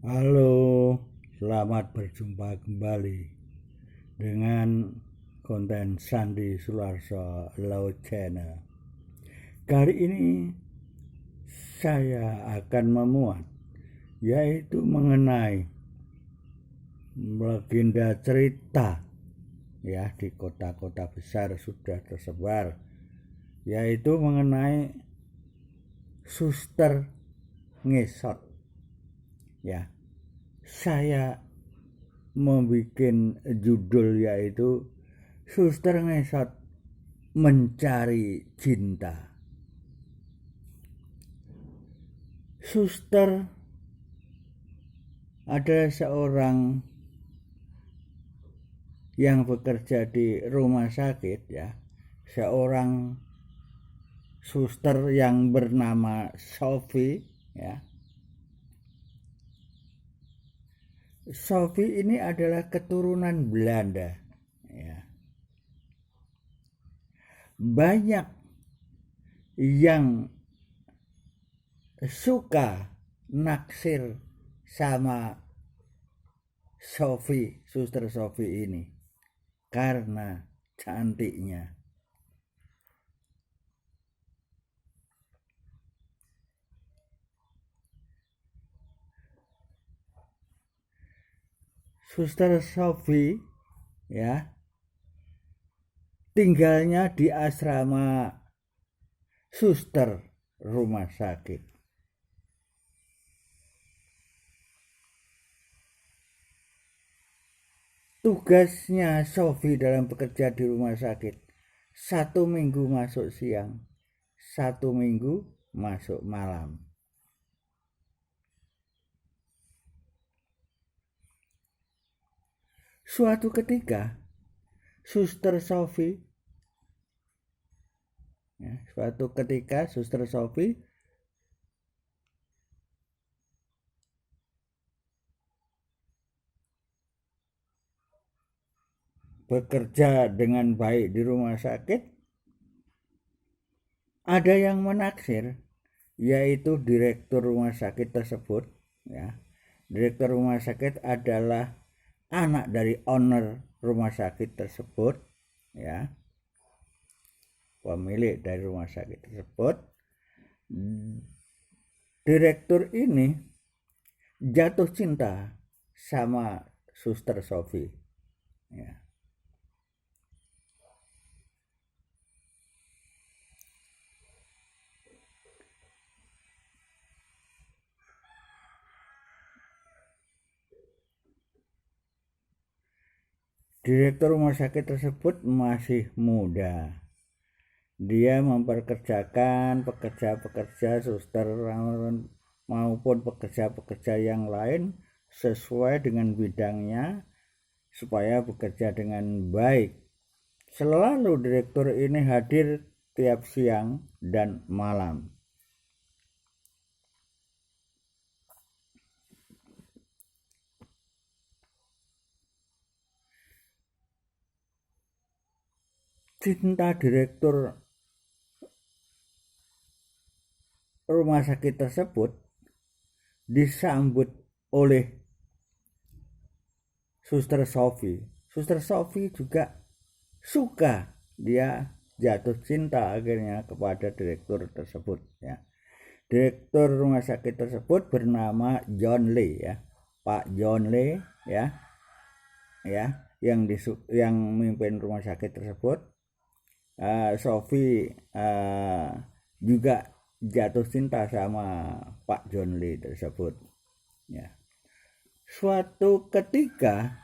Halo, selamat berjumpa kembali dengan konten Sandi Sularso Laut Channel. Kali ini saya akan memuat yaitu mengenai legenda cerita ya di kota-kota besar sudah tersebar, yaitu mengenai Suster Ngesot. Ya, saya membuat judul yaitu Suster Ngesot mencari cinta. Suster adalah seorang yang bekerja di rumah sakit ya. Seorang suster yang bernama Sophie ya. Sophie ini adalah keturunan Belanda ya. Banyak yang suka naksir sama Sophie, suster Sophie ini karena cantiknya. Suster Sophie ya tinggalnya di asrama suster rumah sakit. Tugasnya Sophie dalam bekerja di rumah sakit 1 minggu masuk siang, 1 minggu masuk malam. Suatu ketika Suster Sophie bekerja dengan baik di rumah sakit, ada yang menaksir, yaitu direktur rumah sakit tersebut ya. Direktur rumah sakit adalah anak dari owner rumah sakit tersebut ya, pemilik dari rumah sakit tersebut. Direktur ini jatuh cinta sama Suster Sophie ya. Direktur rumah sakit tersebut masih muda. Dia memperkerjakan pekerja-pekerja suster maupun pekerja-pekerja yang lain sesuai dengan bidangnya supaya bekerja dengan baik. Selalu direktur ini hadir tiap siang dan malam. Cinta direktur rumah sakit tersebut disambut oleh Suster Sophie. Suster Sophie juga suka, dia jatuh cinta akhirnya kepada direktur tersebut ya. Direktur rumah sakit tersebut bernama John Lee ya. Pak John Lee ya. Yang memimpin rumah sakit tersebut. Sophie juga jatuh cinta sama Pak John Lee tersebut ya. Suatu ketika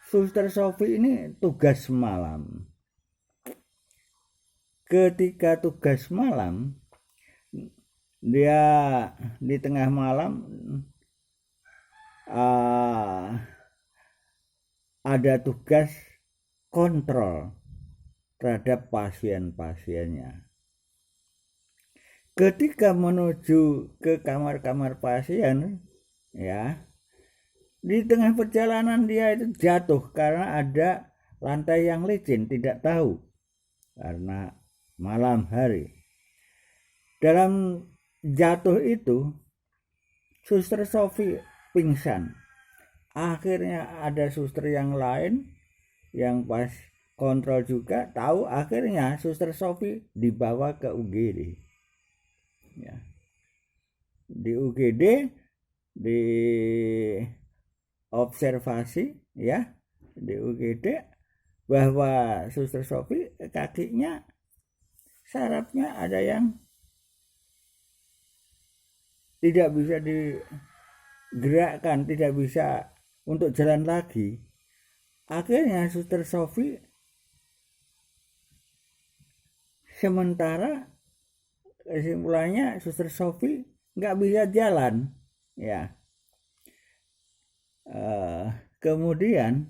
Suster Sophie ini tugas malam. Ketika tugas malam, dia di tengah malam ada tugas kontrol terhadap pasien-pasiennya. Ketika menuju ke kamar-kamar pasien ya, di tengah perjalanan dia itu jatuh karena ada lantai yang licin, tidak tahu karena malam hari. Dalam jatuh itu Suster Sophie pingsan. Akhirnya ada suster yang lain yang pas kontrol juga tahu, akhirnya suster Sofi dibawa ke UGD. Ya. Di UGD di observasi ya, di UGD bahwa suster Sofi kakinya sarafnya ada yang tidak bisa digerakkan, tidak bisa untuk jalan lagi. Akhirnya suster Sofi sementara kesimpulannya suster Sofi nggak bisa jalan ya. Kemudian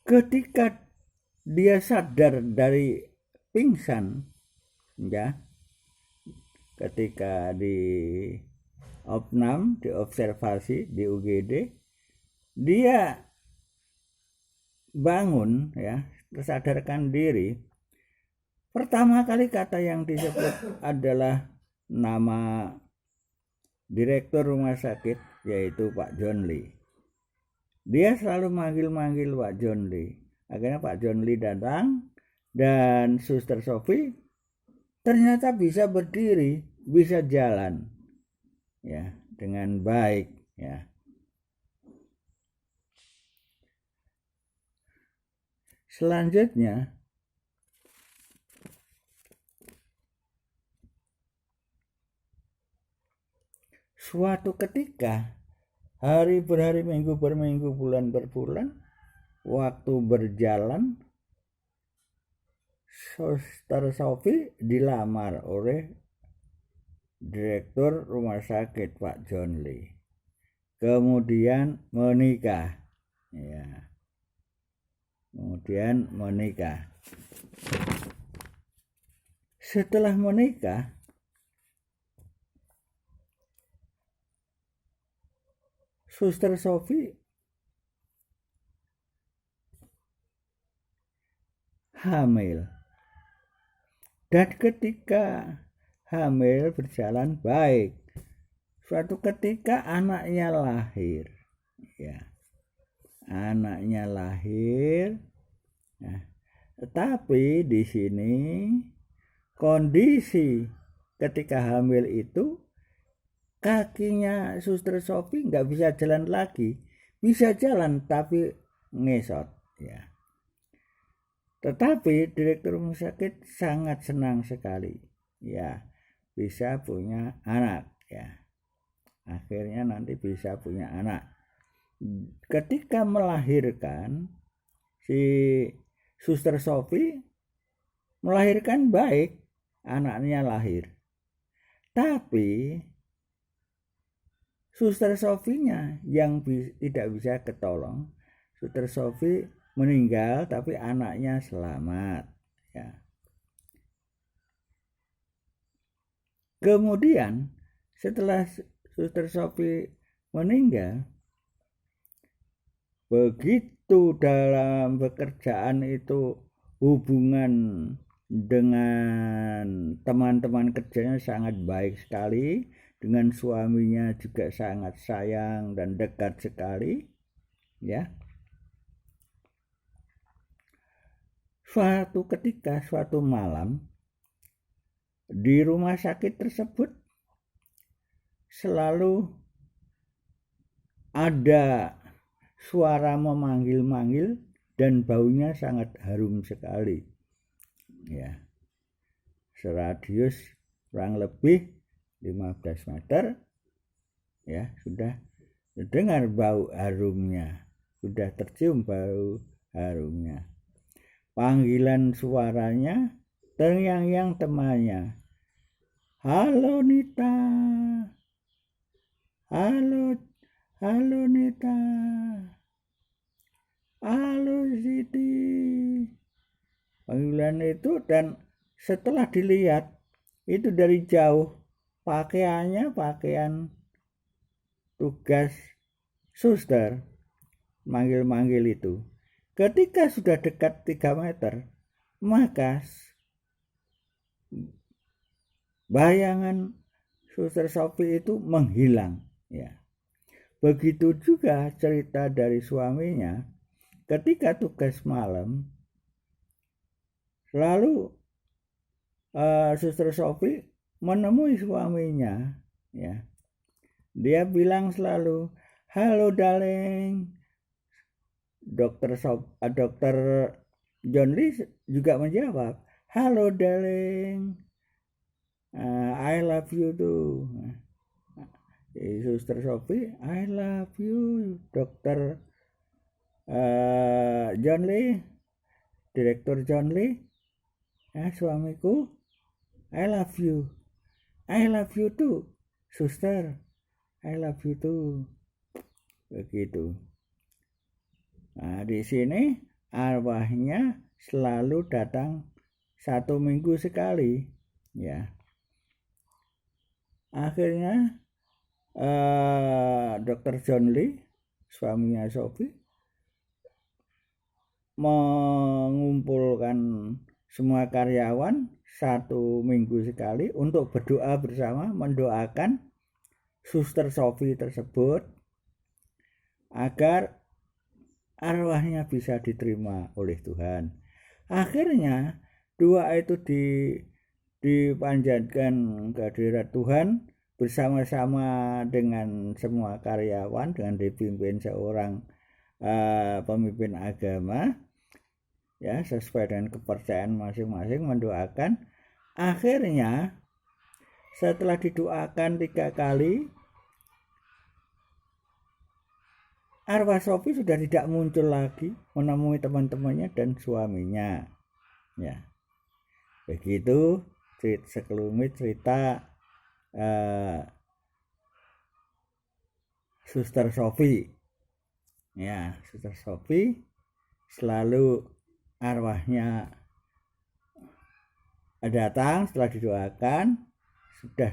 ketika dia sadar dari pingsan ya, ketika di opnam, diobservasi di UGD, dia bangun ya, tersadarkan diri. Pertama kali kata yang disebut adalah nama direktur rumah sakit, yaitu Pak John Lee. Dia selalu manggil-manggil Pak John Lee. Akhirnya Pak John Lee datang dan suster Sofi ternyata bisa berdiri, bisa jalan ya dengan baik ya. Selanjutnya suatu ketika, hari berhari, minggu berminggu, bulan berbulan, waktu berjalan, suster Sofi dilamar oleh direktur rumah sakit Pak John Lee. Kemudian menikah ya. Setelah menikah, suster Sofi hamil. Dan ketika hamil berjalan baik. Suatu ketika anaknya lahir. Ya. Anaknya lahir. Nah, tetapi di sini kondisi ketika hamil itu kakinya suster Sofi nggak bisa jalan lagi, bisa jalan tapi ngesot ya. Tetapi direktur rumah sakit sangat senang sekali ya bisa punya anak ya. Akhirnya nanti bisa punya anak. Ketika melahirkan, si suster Sofi melahirkan baik, anaknya lahir. Tapi suster Sofinya yang tidak bisa ketolong, suster Sofi meninggal tapi anaknya selamat ya. Kemudian setelah suster Sofi meninggal, begitu dalam pekerjaan itu hubungan dengan teman-teman kerjanya sangat baik sekali, dengan suaminya juga sangat sayang dan dekat sekali ya. Suatu ketika, suatu malam di rumah sakit tersebut selalu ada suara memanggil-manggil dan baunya sangat harum sekali ya. Seradius kurang lebih 15 meter ya, sudah terdengar bau harumnya, sudah tercium bau harumnya. Panggilan suaranya terngiang-ngiang temannya, halo Nita, halo Nita, halo Siti. Panggilan itu, dan setelah dilihat itu dari jauh pakaiannya pakaian tugas suster, manggil-manggil itu. Ketika sudah dekat 3 meter, maka bayangan Suster Sophie itu menghilang, ya. Begitu juga cerita dari suaminya ketika tugas malam, lalu Suster Sophie menemui suaminya, ya. Dia bilang selalu, "Halo darling." Dokter John Lee juga menjawab, "Halo darling, I love you too." Suster Sophie, "I love you." Dokter John Lee, Direktur John Lee, suamiku, "I love you." "I love you too, suster. I love you too." Begitu. Nah, di sini arwahnya selalu datang 1 minggu sekali, ya. Akhirnya Dr. John Lee, suaminya Sophie, mengumpulkan semua karyawan 1 minggu sekali untuk berdoa bersama, mendoakan Suster Sophie tersebut agar arwahnya bisa diterima oleh Tuhan. Akhirnya doa itu dipanjatkan ke hadirat Tuhan bersama-sama dengan semua karyawan, dengan dipimpin seorang pemimpin agama, ya, sesuai dengan kepercayaan masing-masing mendoakan. Akhirnya setelah didoakan 3 kali, arwah Sophie sudah tidak muncul lagi menemui teman-temannya dan suaminya, ya. Begitu sekelumit cerita Suster Sophie, ya. Suster Sophie selalu arwahnya datang setelah didoakan, sudah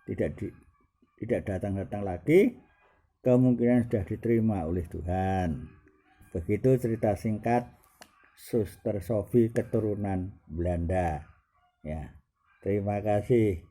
tidak datang lagi, kemungkinan sudah diterima oleh Tuhan. Begitu cerita singkat Suster Sophie keturunan Belanda, ya. Terima kasih.